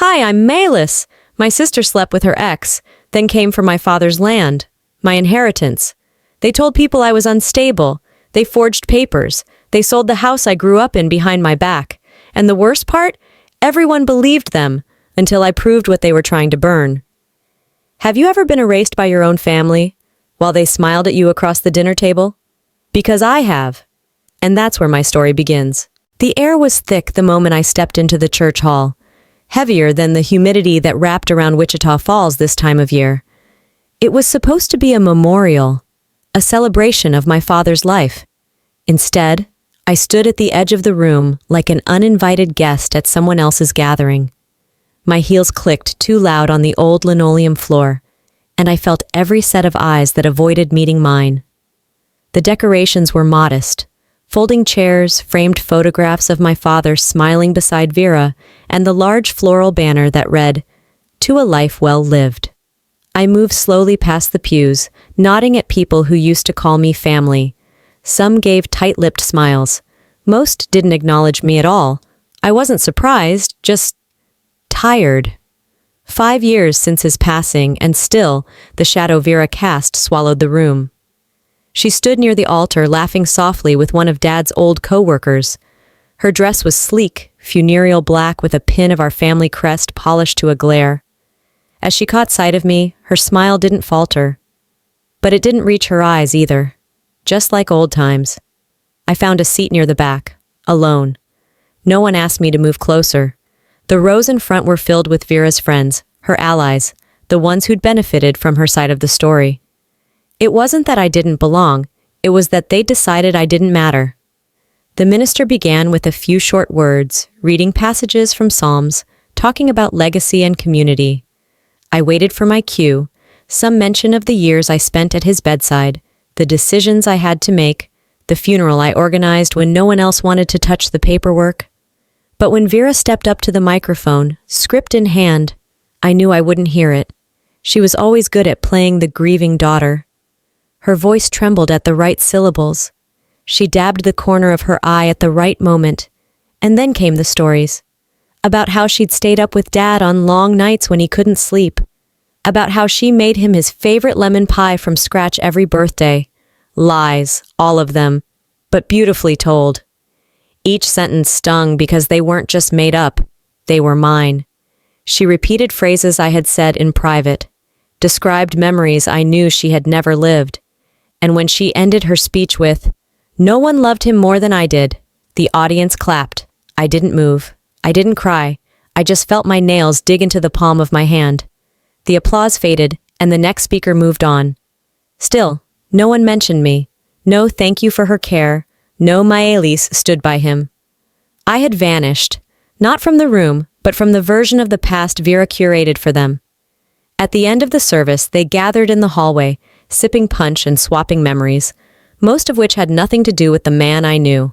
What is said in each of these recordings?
Hi, I'm Malis. My sister slept with her ex, then came for my father's land, my inheritance. They told people I was unstable. They forged papers. They sold the house I grew up in behind my back. And the worst part? Everyone believed them, until I proved what they were trying to burn. Have you ever been erased by your own family, while they smiled at you across the dinner table? Because I have. And that's where my story begins. The air was thick the moment I stepped into the church hall, heavier than the humidity that wrapped around Wichita Falls this time of year. It was supposed to be a memorial, a celebration of my father's life. Instead, I stood at the edge of the room like an uninvited guest at someone else's gathering. My heels clicked too loud on the old linoleum floor, and I felt every set of eyes that avoided meeting mine. The decorations were modest. Folding chairs, framed photographs of my father smiling beside Vera, and the large floral banner that read, "To a life well lived." I moved slowly past the pews, nodding at people who used to call me family. Some gave tight-lipped smiles. Most didn't acknowledge me at all. I wasn't surprised, just tired. 5 years since his passing, and still, the shadow Vera cast swallowed the room. She stood near the altar, laughing softly with one of Dad's old co-workers. Her dress was sleek, funereal black with a pin of our family crest polished to a glare. As she caught sight of me, her smile didn't falter. But it didn't reach her eyes either. Just like old times. I found a seat near the back, alone. No one asked me to move closer. The rows in front were filled with Vera's friends, her allies, the ones who'd benefited from her side of the story. It wasn't that I didn't belong, it was that they decided I didn't matter. The minister began with a few short words, reading passages from Psalms, talking about legacy and community. I waited for my cue, some mention of the years I spent at his bedside, the decisions I had to make, the funeral I organized when no one else wanted to touch the paperwork. But when Vera stepped up to the microphone, script in hand, I knew I wouldn't hear it. She was always good at playing the grieving daughter. Her voice trembled at the right syllables. She dabbed the corner of her eye at the right moment. And then came the stories. About how she'd stayed up with Dad on long nights when he couldn't sleep. About how she made him his favorite lemon pie from scratch every birthday. Lies, all of them, but beautifully told. Each sentence stung because they weren't just made up. They were mine. She repeated phrases I had said in private. Described memories I knew she had never lived. And when she ended her speech with, "No one loved him more than I did," the audience clapped. I didn't move. I didn't cry. I just felt my nails dig into the palm of my hand. The applause faded, and the next speaker moved on. Still, no one mentioned me. No thank you for her care. No Maelis stood by him. I had vanished, not from the room, but from the version of the past Vera curated for them. At the end of the service, they gathered in the hallway, sipping punch and swapping memories, most of which had nothing to do with the man I knew.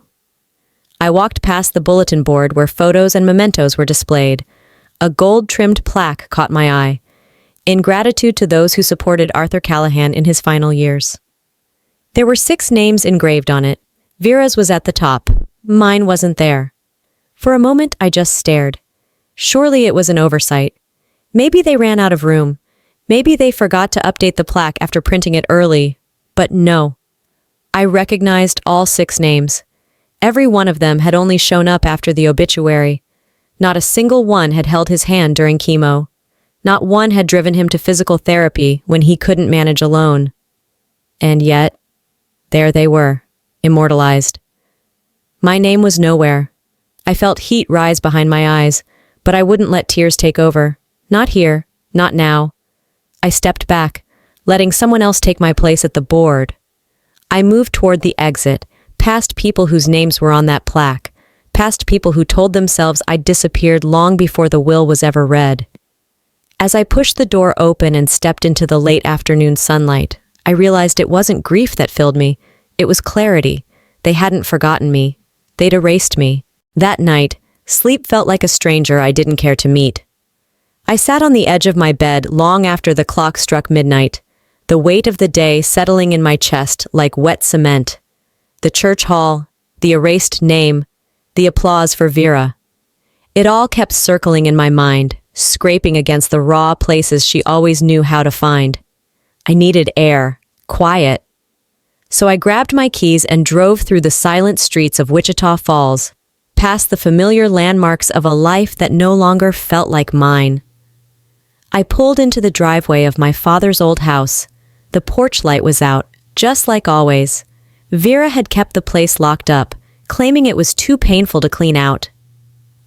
I walked past the bulletin board where photos and mementos were displayed. A gold-trimmed plaque caught my eye, in gratitude to those who supported Arthur Callahan in his final years. There were 6 names engraved on it. Vera's was at the top. Mine wasn't there. For a moment, I just stared. Surely it was an oversight. Maybe they ran out of room. Maybe they forgot to update the plaque after printing it early. But no. I recognized all 6 names. Every one of them had only shown up after the obituary. Not a single one had held his hand during chemo. Not one had driven him to physical therapy when he couldn't manage alone. And yet, there they were, immortalized. My name was nowhere. I felt heat rise behind my eyes, but I wouldn't let tears take over. Not here, not now. I stepped back, letting someone else take my place at the board. I moved toward the exit, past people whose names were on that plaque, past people who told themselves I'd disappeared long before the will was ever read. As I pushed the door open and stepped into the late afternoon sunlight, I realized it wasn't grief that filled me. It was clarity. They hadn't forgotten me. They'd erased me. That night, sleep felt like a stranger I didn't care to meet. I sat on the edge of my bed long after the clock struck midnight, the weight of the day settling in my chest like wet cement. The church hall, the erased name, the applause for Vera. It all kept circling in my mind, scraping against the raw places she always knew how to find. I needed air, quiet. So I grabbed my keys and drove through the silent streets of Wichita Falls, past the familiar landmarks of a life that no longer felt like mine. I pulled into the driveway of my father's old house. The porch light was out, just like always. Vera had kept the place locked up, claiming it was too painful to clean out.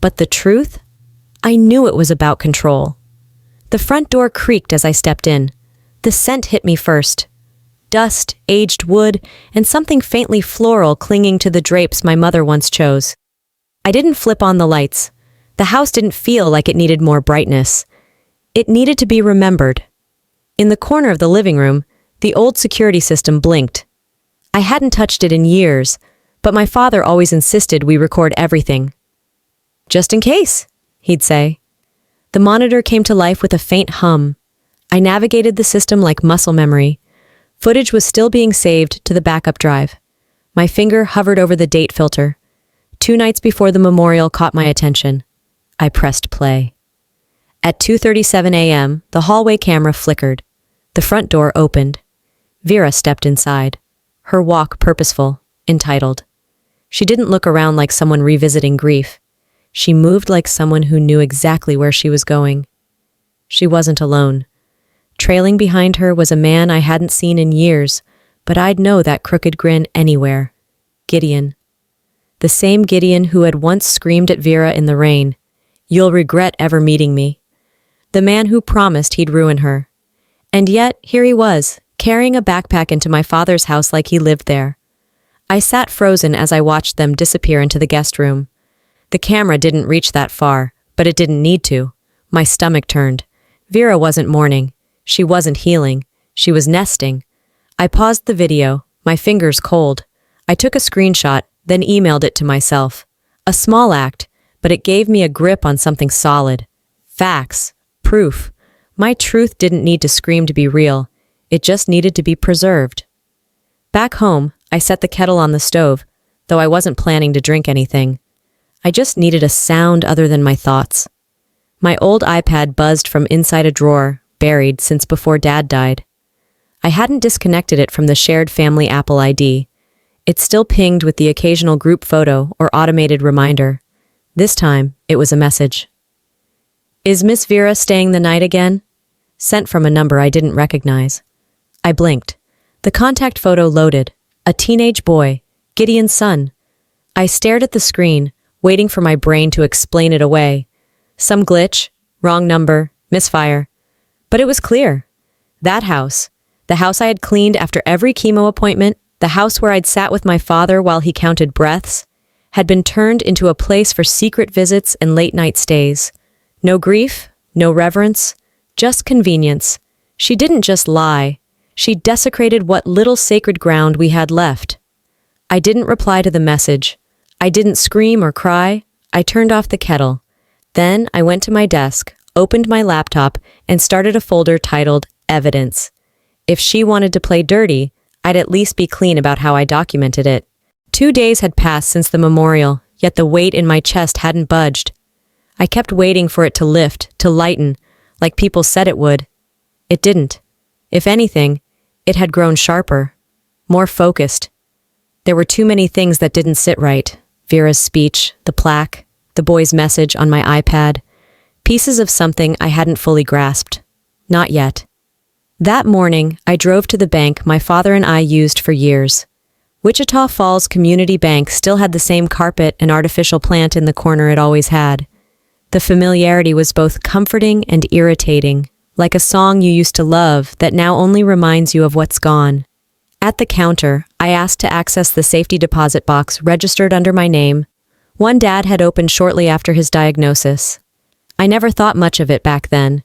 But the truth? I knew it was about control. The front door creaked as I stepped in. The scent hit me first. Dust, aged wood, and something faintly floral clinging to the drapes my mother once chose. I didn't flip on the lights. The house didn't feel like it needed more brightness. It needed to be remembered. In the corner of the living room, the old security system blinked. I hadn't touched it in years, but my father always insisted we record everything. "Just in case," he'd say. The monitor came to life with a faint hum. I navigated the system like muscle memory. Footage was still being saved to the backup drive. My finger hovered over the date filter. 2 nights before the memorial caught my attention. I pressed play. At 2:37 a.m., the hallway camera flickered. The front door opened. Vera stepped inside, her walk purposeful, entitled. She didn't look around like someone revisiting grief. She moved like someone who knew exactly where she was going. She wasn't alone. Trailing behind her was a man I hadn't seen in years, but I'd know that crooked grin anywhere. Gideon. The same Gideon who had once screamed at Vera in the rain, "You'll regret ever meeting me." The man who promised he'd ruin her. And yet, here he was, carrying a backpack into my father's house like he lived there. I sat frozen as I watched them disappear into the guest room. The camera didn't reach that far, but it didn't need to. My stomach turned. Vera wasn't mourning. She wasn't healing. She was nesting. I paused the video, my fingers cold. I took a screenshot, then emailed it to myself. A small act, but it gave me a grip on something solid. Facts. Proof. My truth didn't need to scream to be real. It just needed to be preserved. Back home, I set the kettle on the stove, though I wasn't planning to drink anything. I just needed a sound other than my thoughts. My old iPad buzzed from inside a drawer, buried since before Dad died. I hadn't disconnected it from the shared family Apple ID. It still pinged with the occasional group photo or automated reminder. This time, it was a message. "Is Miss Vera staying the night again?" Sent from a number I didn't recognize. I blinked. The contact photo loaded. A teenage boy, Gideon's son. I stared at the screen, waiting for my brain to explain it away. Some glitch, wrong number, misfire. But it was clear. That house, the house I had cleaned after every chemo appointment, the house where I'd sat with my father while he counted breaths, had been turned into a place for secret visits and late-night stays. No grief, no reverence, just convenience. She didn't just lie. She desecrated what little sacred ground we had left. I didn't reply to the message. I didn't scream or cry. I turned off the kettle. Then I went to my desk, opened my laptop, and started a folder titled Evidence. If she wanted to play dirty, I'd at least be clean about how I documented it. 2 days had passed since the memorial, yet the weight in my chest hadn't budged. I kept waiting for it to lift, to lighten, like people said it would. It didn't. If anything, it had grown sharper, more focused. There were too many things that didn't sit right. Vera's speech, the plaque, the boy's message on my iPad. Pieces of something I hadn't fully grasped. Not yet. That morning, I drove to the bank my father and I used for years. Wichita Falls Community Bank still had the same carpet and artificial plant in the corner it always had. The familiarity was both comforting and irritating, like a song you used to love that now only reminds you of what's gone. At the counter, I asked to access the safety deposit box registered under my name. One Dad had opened shortly after his diagnosis. I never thought much of it back then.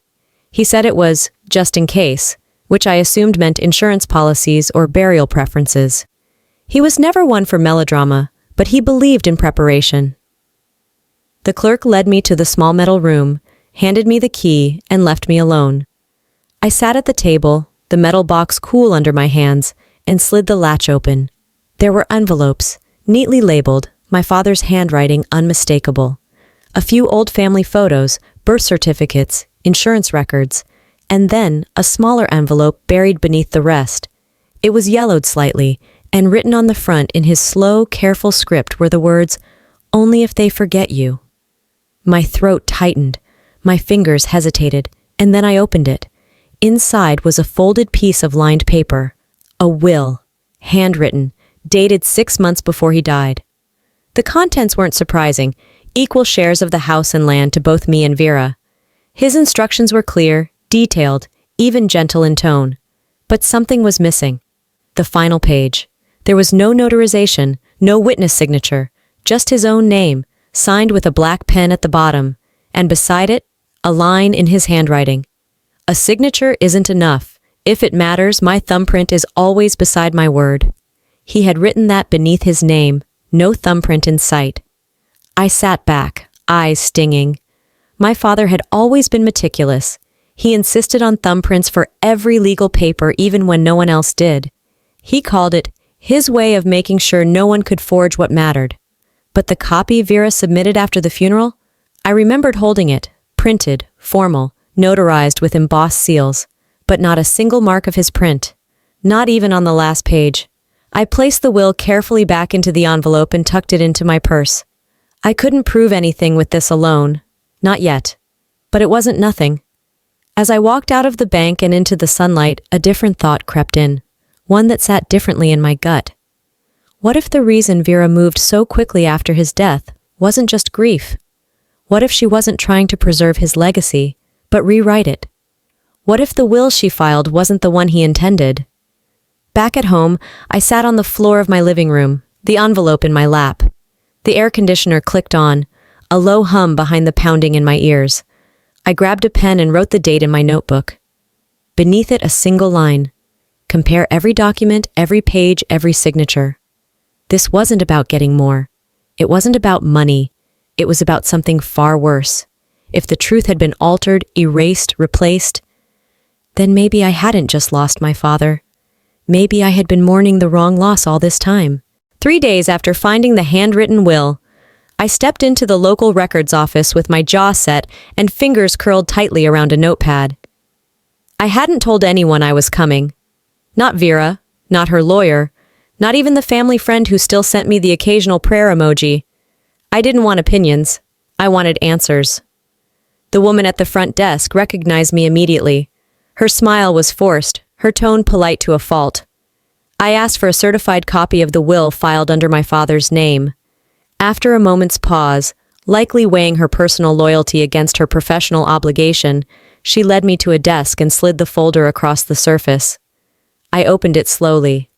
He said it was just in case, which I assumed meant insurance policies or burial preferences. He was never one for melodrama, but he believed in preparation. The clerk led me to the small metal room, handed me the key, and left me alone. I sat at the table, the metal box cool under my hands, and slid the latch open. There were envelopes, neatly labeled, my father's handwriting unmistakable. A few old family photos, birth certificates, insurance records, and then a smaller envelope buried beneath the rest. It was yellowed slightly, and written on the front in his slow, careful script were the words, "Only if they forget you." My throat tightened, my fingers hesitated, and then I opened it. Inside was a folded piece of lined paper, a will, handwritten, dated 6 months before he died. The contents weren't surprising, equal shares of the house and land to both me and Vera. His instructions were clear, detailed, even gentle in tone. But something was missing. The final page. There was no notarization, no witness signature, just his own name, signed with a black pen at the bottom, and beside it, a line in his handwriting. A signature isn't enough. If it matters, my thumbprint is always beside my word. He had written that beneath his name, no thumbprint in sight. I sat back, eyes stinging. My father had always been meticulous. He insisted on thumbprints for every legal paper even when no one else did. He called it his way of making sure no one could forge what mattered. But the copy Vera submitted after the funeral? I remembered holding it, printed, formal, notarized with embossed seals, but not a single mark of his print. Not even on the last page. I placed the will carefully back into the envelope and tucked it into my purse. I couldn't prove anything with this alone. Not yet. But it wasn't nothing. As I walked out of the bank and into the sunlight, a different thought crept in, one that sat differently in my gut. What if the reason Vera moved so quickly after his death wasn't just grief? What if she wasn't trying to preserve his legacy, but rewrite it? What if the will she filed wasn't the one he intended? Back at home, I sat on the floor of my living room, the envelope in my lap. The air conditioner clicked on, a low hum behind the pounding in my ears. I grabbed a pen and wrote the date in my notebook. Beneath it, a single line. Compare every document, every page, every signature. This wasn't about getting more. It wasn't about money. It was about something far worse. If the truth had been altered, erased, replaced, then maybe I hadn't just lost my father. Maybe I had been mourning the wrong loss all this time. 3 days after finding the handwritten will, I stepped into the local records office with my jaw set and fingers curled tightly around a notepad. I hadn't told anyone I was coming. Not Vera, not her lawyer, not even the family friend who still sent me the occasional prayer emoji. I didn't want opinions. I wanted answers. The woman at the front desk recognized me immediately. Her smile was forced, her tone polite to a fault. I asked for a certified copy of the will filed under my father's name. After a moment's pause, likely weighing her personal loyalty against her professional obligation, she led me to a desk and slid the folder across the surface. I opened it slowly.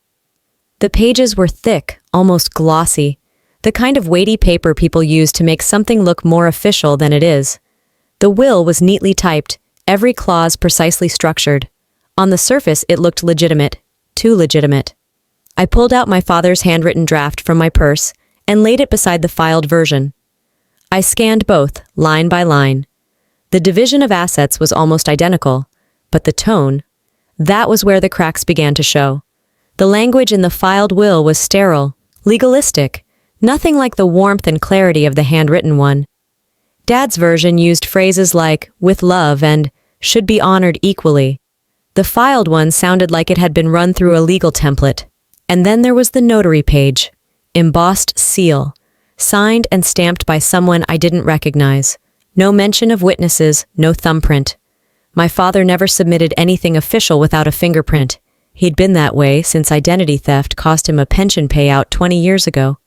The pages were thick, almost glossy, the kind of weighty paper people use to make something look more official than it is. The will was neatly typed, every clause precisely structured. On the surface, it looked legitimate, too legitimate. I pulled out my father's handwritten draft from my purse and laid it beside the filed version. I scanned both, line by line. The division of assets was almost identical, but the tone, that was where the cracks began to show. The language in the filed will was sterile, legalistic, nothing like the warmth and clarity of the handwritten one. Dad's version used phrases like, with love and should be honored equally. The filed one sounded like it had been run through a legal template. And then there was the notary page, embossed seal, signed and stamped by someone I didn't recognize. No mention of witnesses, no thumbprint. My father never submitted anything official without a fingerprint. He'd been that way since identity theft cost him a pension payout 20 years ago.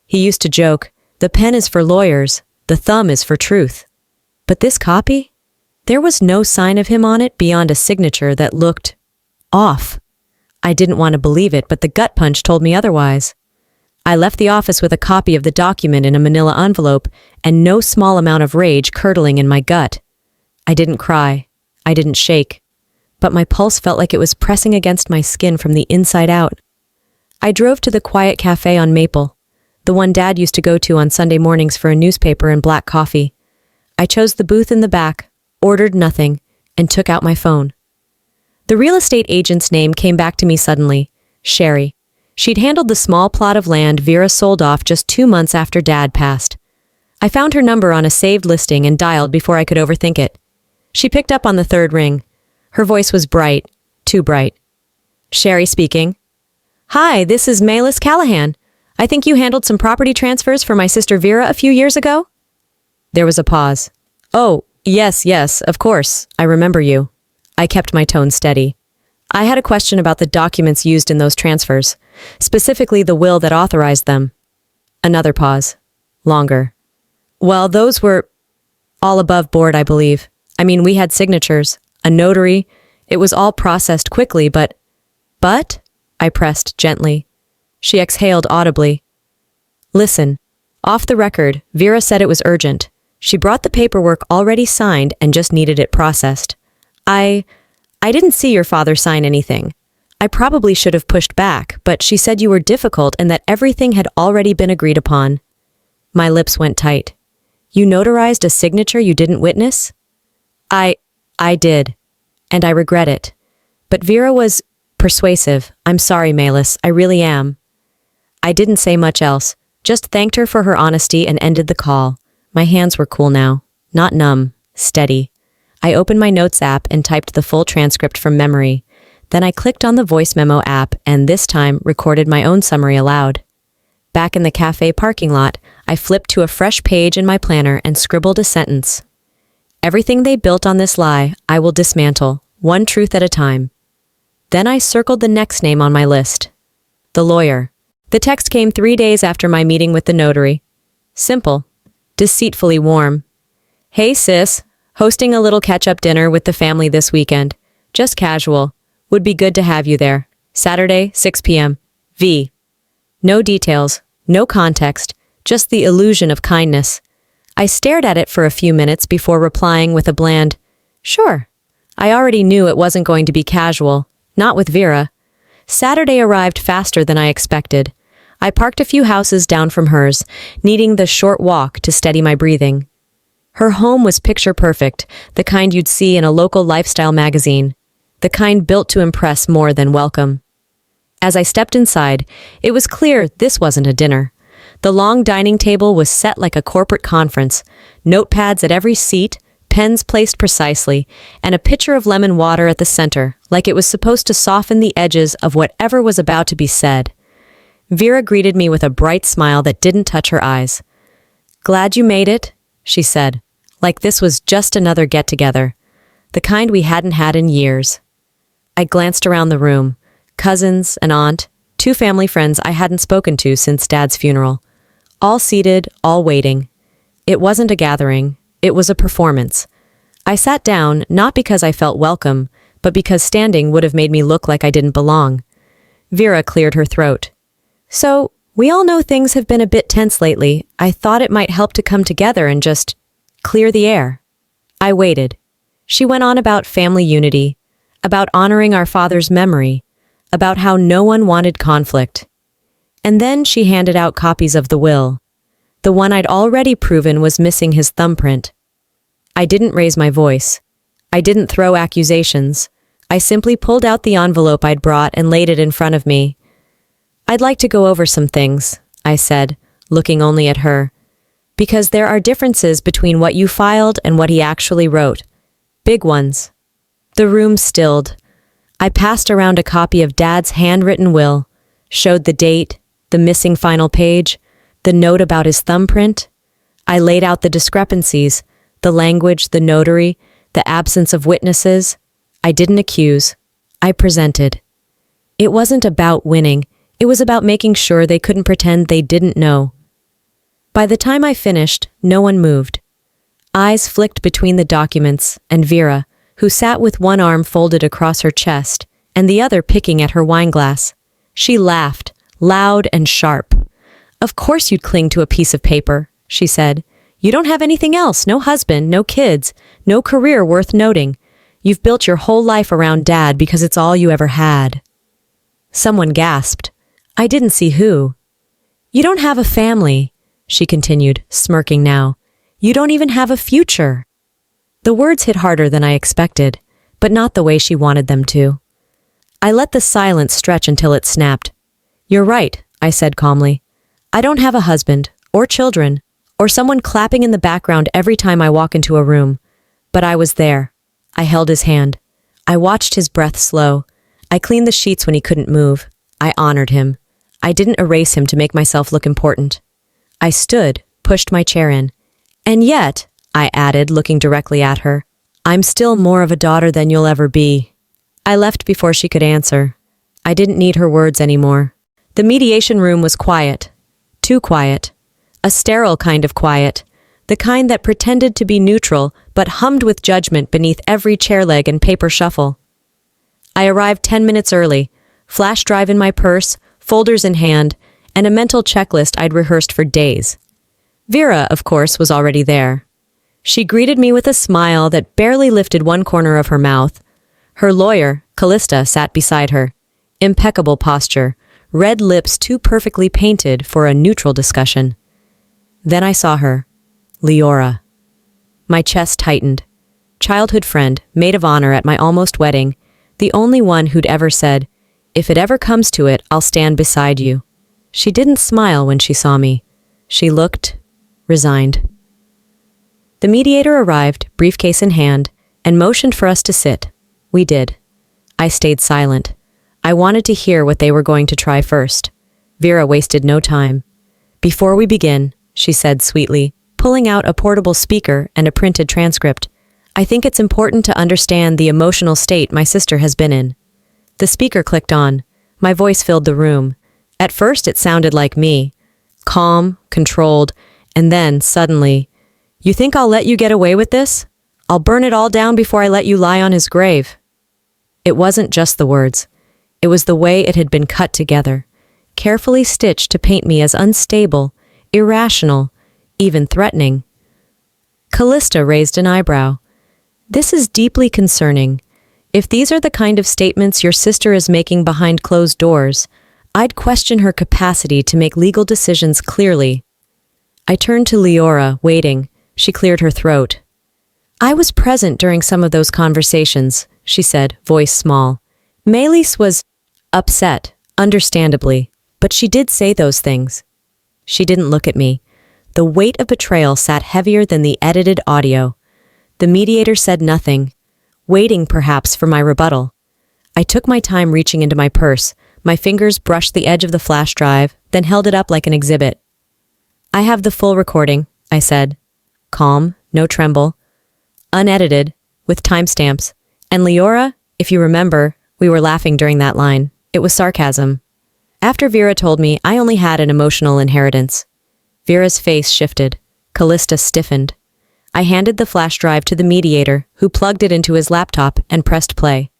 He used to joke, the pen is for lawyers, the thumb is for truth. But this copy? There was no sign of him on it beyond a signature that looked off. I didn't want to believe it, but the gut punch told me otherwise. I left the office with a copy of the document in a manila envelope and no small amount of rage curdling in my gut. I didn't cry. I didn't shake. But my pulse felt like it was pressing against my skin from the inside out. I drove to the quiet cafe on Maple, the one Dad used to go to on Sunday mornings for a newspaper and black coffee. I chose the booth in the back, ordered nothing, and took out my phone. The real estate agent's name came back to me suddenly, Sherry. She'd handled the small plot of land Vera sold off just 2 months after Dad passed. I found her number on a saved listing and dialed before I could overthink it. She picked up on the third ring. Her voice was bright, too bright. Sherry speaking. Hi, this is Malis Callahan. I think you handled some property transfers for my sister Vera a few years ago? There was a pause. Oh, yes, of course. I remember you. I kept my tone steady. I had a question about the documents used in those transfers, specifically the will that authorized them. Another pause. Longer. Well, those were all above board, I believe. I mean, we had signatures, a notary. It was all processed quickly, but, I pressed gently. She exhaled audibly. Listen, off the record, Vera said it was urgent. She brought the paperwork already signed and just needed it processed. I didn't see your father sign anything. I probably should have pushed back, but she said you were difficult and that everything had already been agreed upon. My lips went tight. You notarized a signature you didn't witness? I did, and I regret it. But Vera was persuasive. I'm sorry, Malis, I really am. I didn't say much else, just thanked her for her honesty and ended the call. My hands were cool now, not numb, steady. I opened my notes app and typed the full transcript from memory. Then I clicked on the voice memo app and this time recorded my own summary aloud. Back in the cafe parking lot, I flipped to a fresh page in my planner and scribbled a sentence. Everything they built on this lie, I will dismantle, one truth at a time. Then I circled the next name on my list. The lawyer. The text came 3 days after my meeting with the notary. Simple. Deceitfully warm. Hey sis, hosting a little catch-up dinner with the family this weekend. Just casual. Would be good to have you there. Saturday, 6 p.m. V. No details, no context, just the illusion of kindness. I stared at it for a few minutes before replying with a bland, sure. I already knew it wasn't going to be casual, not with Vera. Saturday arrived faster than I expected. I parked a few houses down from hers, needing the short walk to steady my breathing. Her home was picture perfect, the kind you'd see in a local lifestyle magazine, the kind built to impress more than welcome. As I stepped inside, it was clear this wasn't a dinner. The long dining table was set like a corporate conference, notepads at every seat, pens placed precisely, and a pitcher of lemon water at the center, like it was supposed to soften the edges of whatever was about to be said. Vera greeted me with a bright smile that didn't touch her eyes. Glad you made it, she said, like this was just another get-together, the kind we hadn't had in years. I glanced around the room. Cousins, an aunt, 2 family friends I hadn't spoken to since Dad's funeral. All seated, all waiting. It wasn't a gathering, it was a performance. I sat down not because I felt welcome, but because standing would have made me look like I didn't belong. Vera cleared her throat. So, we all know things have been a bit tense lately. I thought it might help to come together and just clear the air. I waited. She went on about family unity, about honoring our father's memory, about how no one wanted conflict. And then she handed out copies of the will. The one I'd already proven was missing his thumbprint. I didn't raise my voice. I didn't throw accusations. I simply pulled out the envelope I'd brought and laid it in front of me. I'd like to go over some things, I said, looking only at her. Because there are differences between what you filed and what he actually wrote. Big ones. The room stilled. I passed around a copy of Dad's handwritten will, showed the date, the missing final page, the note about his thumbprint. I laid out the discrepancies, the language, the notary, the absence of witnesses. I didn't accuse. I presented. It wasn't about winning. It was about making sure they couldn't pretend they didn't know. By the time I finished, no one moved. Eyes flicked between the documents and Vera, who sat with one arm folded across her chest and the other picking at her wineglass. She laughed, loud and sharp. Of course you'd cling to a piece of paper, she said. You don't have anything else, no husband, no kids, no career worth noting. You've built your whole life around Dad because it's all you ever had. Someone gasped. I didn't see who. You don't have a family, she continued, smirking now. You don't even have a future. The words hit harder than I expected, but not the way she wanted them to. I let the silence stretch until it snapped. You're right, I said calmly. I don't have a husband, or children, or someone clapping in the background every time I walk into a room. But I was there. I held his hand. I watched his breath slow. I cleaned the sheets when he couldn't move. I honored him. I didn't erase him to make myself look important. I stood, pushed my chair in. And yet, I added, looking directly at her, I'm still more of a daughter than you'll ever be. I left before she could answer. I didn't need her words anymore. The mediation room was quiet. Too quiet. A sterile kind of quiet. The kind that pretended to be neutral, but hummed with judgment beneath every chair leg and paper shuffle. I arrived 10 minutes early, flash drive in my purse, folders in hand, and a mental checklist I'd rehearsed for days. Vera, of course, was already there. She greeted me with a smile that barely lifted one corner of her mouth. Her lawyer, Callista, sat beside her. Impeccable posture, red lips too perfectly painted for a neutral discussion. Then I saw her, Leora. My chest tightened. Childhood friend, maid of honor at my almost wedding, the only one who'd ever said, if it ever comes to it, I'll stand beside you. She didn't smile when she saw me. She looked resigned. The mediator arrived, briefcase in hand, and motioned for us to sit. We did. I stayed silent. I wanted to hear what they were going to try first. Vera wasted no time. Before we begin, she said sweetly, pulling out a portable speaker and a printed transcript, I think it's important to understand the emotional state my sister has been in. The speaker clicked on. My voice filled the room. At first it sounded like me. Calm, controlled, and then, suddenly, you think I'll let you get away with this? I'll burn it all down before I let you lie on his grave. It wasn't just the words. It was the way it had been cut together, carefully stitched to paint me as unstable, irrational, even threatening. Callista raised an eyebrow. This is deeply concerning. If these are the kind of statements your sister is making behind closed doors, I'd question her capacity to make legal decisions clearly. I turned to Leora, waiting. She cleared her throat. I was present during some of those conversations, she said, voice small. Melis was upset, understandably, but she did say those things. She didn't look at me. The weight of betrayal sat heavier than the edited audio. The mediator said nothing, waiting perhaps for my rebuttal. I took my time reaching into my purse. My fingers brushed the edge of the flash drive, then held it up like an exhibit. I have the full recording, I said. Calm, no tremble. Unedited, with timestamps. And Leora, if you remember, we were laughing during that line. It was sarcasm. After Vera told me I only had an emotional inheritance. Vera's face shifted. Callista stiffened. I handed the flash drive to the mediator, who plugged it into his laptop and pressed play.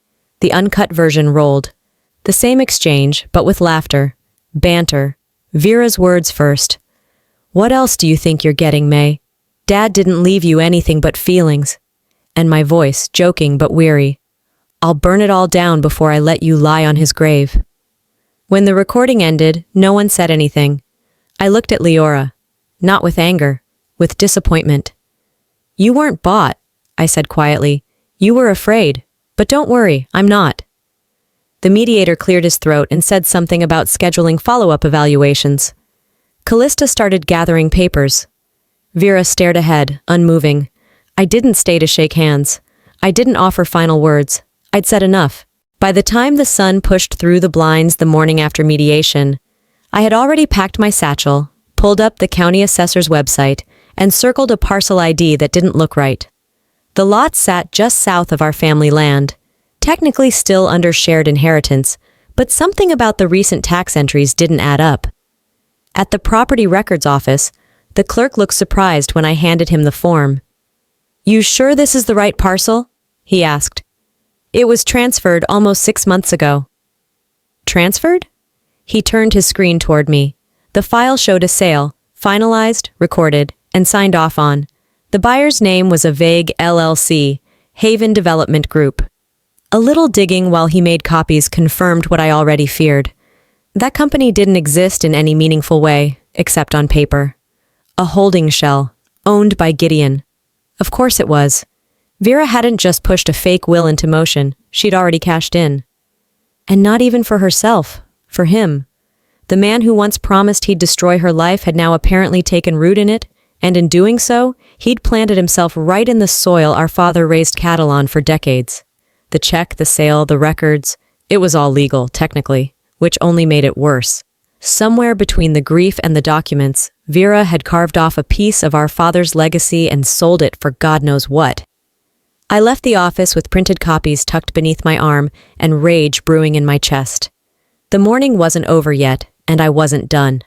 The uncut version rolled. The same exchange, but with laughter. Banter. Vera's words first. What else do you think you're getting, May? Dad didn't leave you anything but feelings. And my voice, joking but weary. I'll burn it all down before I let you lie on his grave. When the recording ended, no one said anything. I looked at Leora. Not with anger, with disappointment. You weren't bought, I said quietly. You were afraid. But don't worry, I'm not. The mediator cleared his throat and said something about scheduling follow-up evaluations. Callista started gathering papers. Vera stared ahead, unmoving. I didn't stay to shake hands. I didn't offer final words. I'd said enough. By the time the sun pushed through the blinds the morning after mediation, I had already packed my satchel, pulled up the county assessor's website, and circled a parcel ID that didn't look right. The lot sat just south of our family land, technically still under shared inheritance, but something about the recent tax entries didn't add up. At the property records office, the clerk looked surprised when I handed him the form. You sure this is the right parcel? He asked. It was transferred almost 6 months ago. Transferred? He turned his screen toward me. The file showed a sale, finalized, recorded, and signed off on. The buyer's name was a vague LLC, Haven Development Group. A little digging while he made copies confirmed what I already feared. That company didn't exist in any meaningful way, except on paper. A holding shell, owned by Gideon. Of course it was. Vera hadn't just pushed a fake will into motion, she'd already cashed in. And not even for herself, for him. The man who once promised he'd destroy her life had now apparently taken root in it, And in doing so, he'd planted himself right in the soil our father raised cattle on for decades. The check, the sale, the records, it was all legal, technically, which only made it worse. Somewhere between the grief and the documents, Vera had carved off a piece of our father's legacy and sold it for God knows what. I left the office with printed copies tucked beneath my arm and rage brewing in my chest. The morning wasn't over yet, and I wasn't done.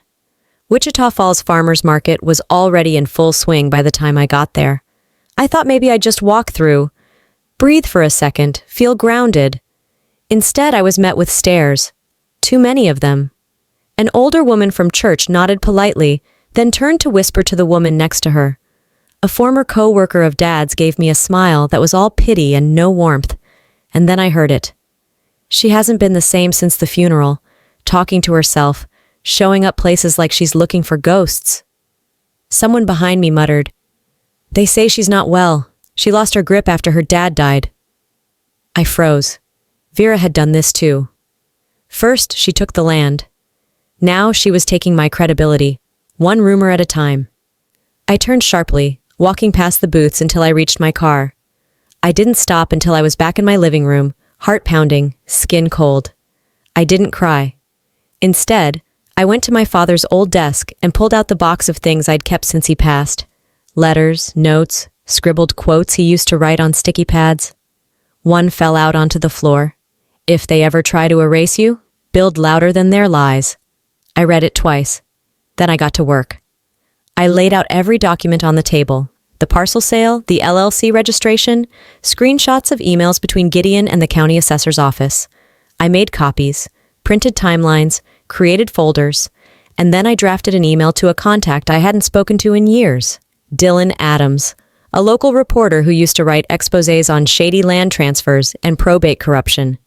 Wichita Falls Farmers Market was already in full swing by the time I got there. I thought maybe I'd just walk through, breathe for a second, feel grounded. Instead, I was met with stares. Too many of them. An older woman from church nodded politely, then turned to whisper to the woman next to her. A former co-worker of Dad's gave me a smile that was all pity and no warmth, and then I heard it. She hasn't been the same since the funeral, talking to herself, showing up places like she's looking for ghosts. Someone behind me muttered, "They say she's not well. She lost her grip after her dad died." I froze. Vera had done this too. First, she took the land. Now she was taking my credibility, one rumor at a time. I turned sharply, walking past the booths until I reached my car. I didn't stop until I was back in my living room, heart pounding, skin cold. I didn't cry. Instead, I went to my father's old desk and pulled out the box of things I'd kept since he passed. Letters, notes, scribbled quotes he used to write on sticky pads. One fell out onto the floor. "If they ever try to erase you, build louder than their lies." I read it twice. Then I got to work. I laid out every document on the table. The parcel sale, the LLC registration, screenshots of emails between Gideon and the county assessor's office. I made copies, printed timelines, created folders, and then I drafted an email to a contact I hadn't spoken to in years. Dylan Adams, a local reporter who used to write exposés on shady land transfers and probate corruption.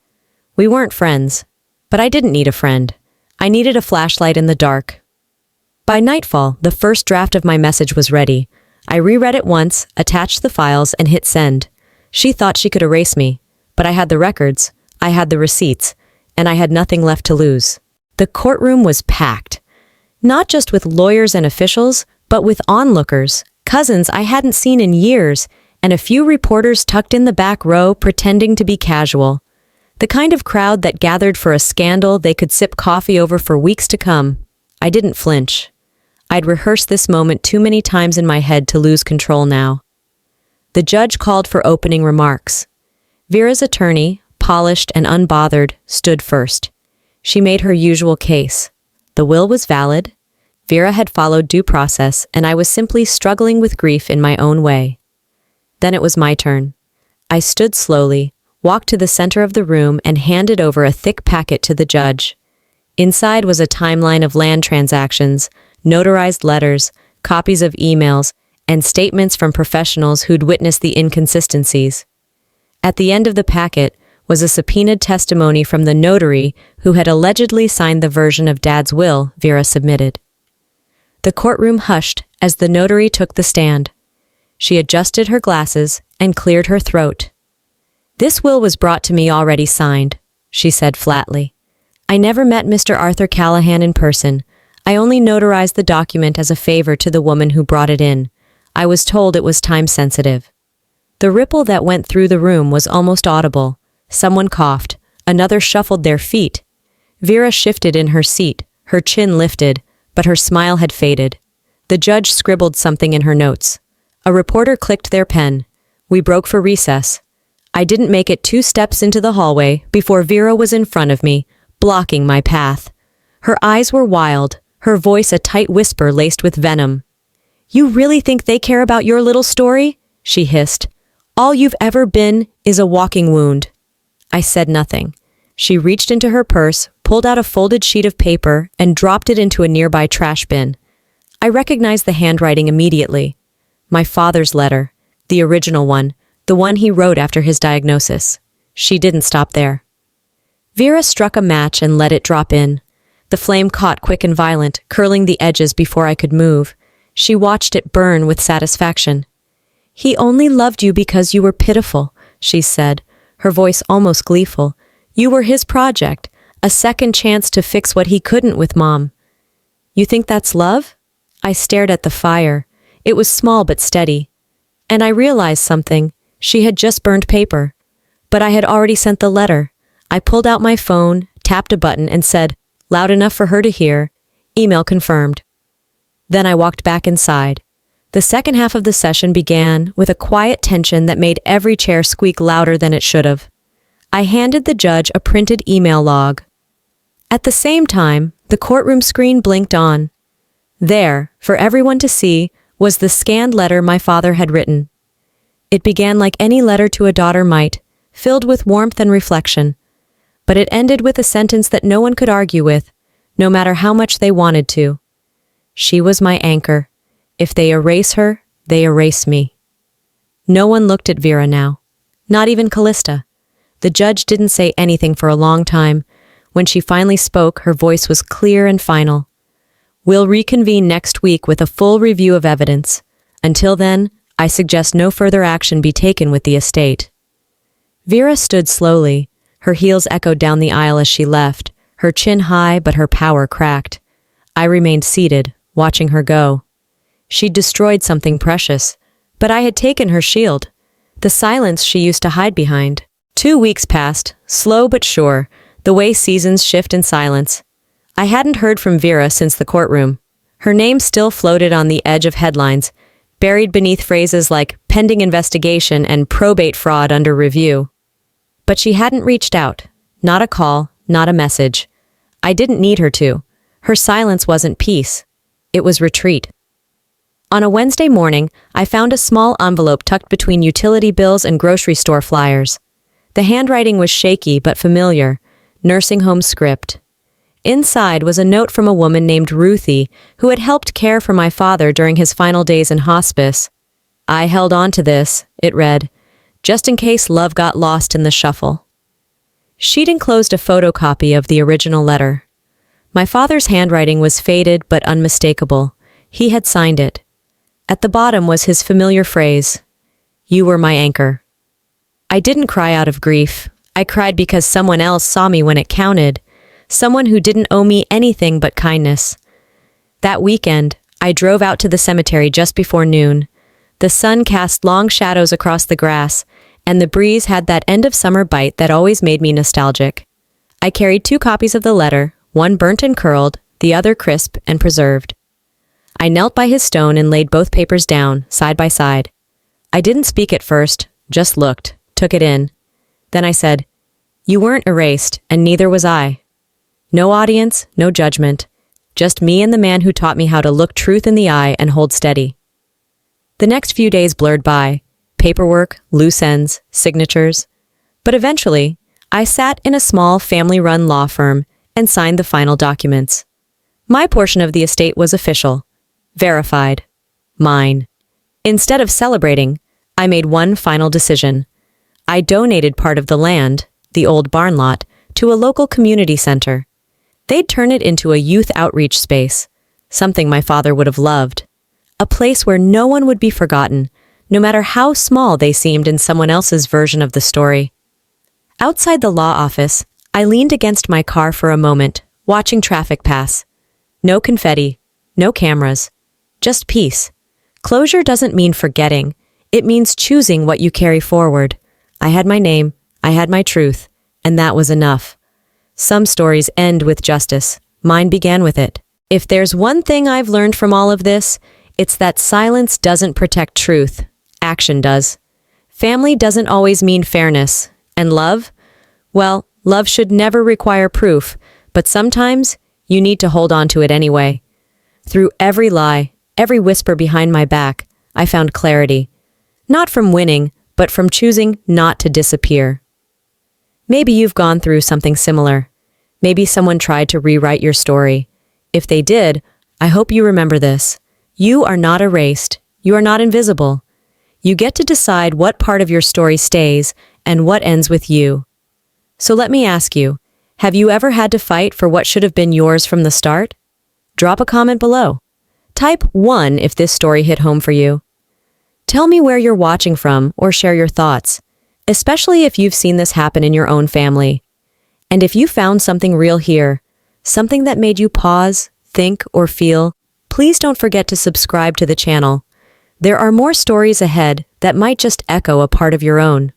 We weren't friends, but I didn't need a friend. I needed a flashlight in the dark. By nightfall, the first draft of my message was ready. I reread it once, attached the files, and hit send. She thought she could erase me, but I had the records, I had the receipts, and I had nothing left to lose. The courtroom was packed. Not just with lawyers and officials, but with onlookers, cousins I hadn't seen in years, and a few reporters tucked in the back row pretending to be casual. The kind of crowd that gathered for a scandal they could sip coffee over for weeks to come. I didn't flinch. I'd rehearsed this moment too many times in my head to lose control now. The judge called for opening remarks. Vera's attorney, polished and unbothered, stood first. She made her usual case. The will was valid. Vera had followed due process, and I was simply struggling with grief in my own way. Then it was my turn. I stood slowly, walked to the center of the room, and handed over a thick packet to the judge. Inside was a timeline of land transactions, notarized letters, copies of emails, and statements from professionals who'd witnessed the inconsistencies. At the end of the packet was a subpoenaed testimony from the notary who had allegedly signed the version of Dad's will Vera submitted. The courtroom hushed as the notary took the stand. She adjusted her glasses and cleared her throat. "This will was brought to me already signed," she said flatly. "I never met Mr. Arthur Callahan in person. I only notarized the document as a favor to the woman who brought it in. I was told it was time-sensitive." The ripple that went through the room was almost audible. Someone coughed. Another shuffled their feet. Vera shifted in her seat, her chin lifted, but her smile had faded. The judge scribbled something in her notes. A reporter clicked their pen. We broke for recess. I didn't make it 2 steps into the hallway before Vera was in front of me, blocking my path. Her eyes were wild, her voice a tight whisper laced with venom. "You really think they care about your little story?" she hissed. "All you've ever been is a walking wound." I said nothing. She reached into her purse, pulled out a folded sheet of paper, and dropped it into a nearby trash bin. I recognized the handwriting immediately. My father's letter, the original one, the one he wrote after his diagnosis. She didn't stop there. Vera struck a match and let it drop in. The flame caught quick and violent, curling the edges before I could move. She watched it burn with satisfaction. "He only loved you because you were pitiful," she said, her voice almost gleeful. "You were his project, a second chance to fix what he couldn't with Mom." "You think that's love?" I stared at the fire. It was small but steady. And I realized something. She had just burned paper. But I had already sent the letter. I pulled out my phone, tapped a button, and said, loud enough for her to hear, "Email confirmed." Then I walked back inside. The second half of the session began with a quiet tension that made every chair squeak louder than it should have. I handed the judge a printed email log. At the same time, the courtroom screen blinked on. There, for everyone to see, was the scanned letter my father had written. It began like any letter to a daughter might, filled with warmth and reflection. But it ended with a sentence that no one could argue with, no matter how much they wanted to. She was my anchor. If they erase her, they erase me. No one looked at Vera now. Not even Callista. The judge didn't say anything for a long time. When she finally spoke, her voice was clear and final. "We'll reconvene next week with a full review of evidence. Until then, I suggest no further action be taken with the estate." Vera stood slowly. Her heels echoed down the aisle as she left, her chin high but her power cracked. I remained seated, watching her go. She'd destroyed something precious, but I had taken her shield, the silence she used to hide behind. 2 weeks passed, slow but sure, the way seasons shift in silence. I hadn't heard from Vera since the courtroom. Her name still floated on the edge of headlines, buried beneath phrases like pending investigation and probate fraud under review. But she hadn't reached out. Not a call, not a message. I didn't need her to. Her silence wasn't peace. It was retreat. On a Wednesday morning, I found a small envelope tucked between utility bills and grocery store flyers. The handwriting was shaky but familiar, nursing home script. Inside was a note from a woman named Ruthie, who had helped care for my father during his final days in hospice. "I held on to this," it read, "just in case love got lost in the shuffle." She'd enclosed a photocopy of the original letter. My father's handwriting was faded but unmistakable. He had signed it. At the bottom was his familiar phrase, "You were my anchor." I didn't cry out of grief. I cried because someone else saw me when it counted, someone who didn't owe me anything but kindness. That weekend, I drove out to the cemetery just before noon. The sun cast long shadows across the grass, and the breeze had that end-of-summer bite that always made me nostalgic. I carried 2 copies of the letter, one burnt and curled, the other crisp and preserved. I knelt by his stone and laid both papers down, side by side. I didn't speak at first, just looked, took it in. Then I said, "You weren't erased, and neither was I." No audience, no judgment. Just me and the man who taught me how to look truth in the eye and hold steady. The next few days blurred by. Paperwork, loose ends, signatures. But eventually, I sat in a small family-run law firm and signed the final documents. My portion of the estate was official. Verified. Mine. Instead of celebrating, I made one final decision. I donated part of the land, the old barn lot, to a local community center. They'd turn it into a youth outreach space, something my father would have loved. A place where no one would be forgotten, no matter how small they seemed in someone else's version of the story. Outside the law office, I leaned against my car for a moment, watching traffic pass. No confetti, no cameras, just peace. Closure doesn't mean forgetting. It means choosing what you carry forward. I had my name, I had my truth, and that was enough. Some stories end with justice. Mine began with it. If there's one thing I've learned from all of this, it's that silence doesn't protect truth. Action does. Family doesn't always mean fairness. And love? Well, love should never require proof, but sometimes you need to hold on to it anyway. Through every lie, every whisper behind my back, I found clarity. Not from winning, but from choosing not to disappear. Maybe you've gone through something similar. Maybe someone tried to rewrite your story. If they did, I hope you remember this. You are not erased. You are not invisible. You get to decide what part of your story stays and what ends with you. So let me ask you, have you ever had to fight for what should have been yours from the start? Drop a comment below. Type 1 if this story hit home for you. Tell me where you're watching from or share your thoughts, especially if you've seen this happen in your own family. And if you found something real here, something that made you pause, think, or feel, please don't forget to subscribe to the channel. There are more stories ahead that might just echo a part of your own.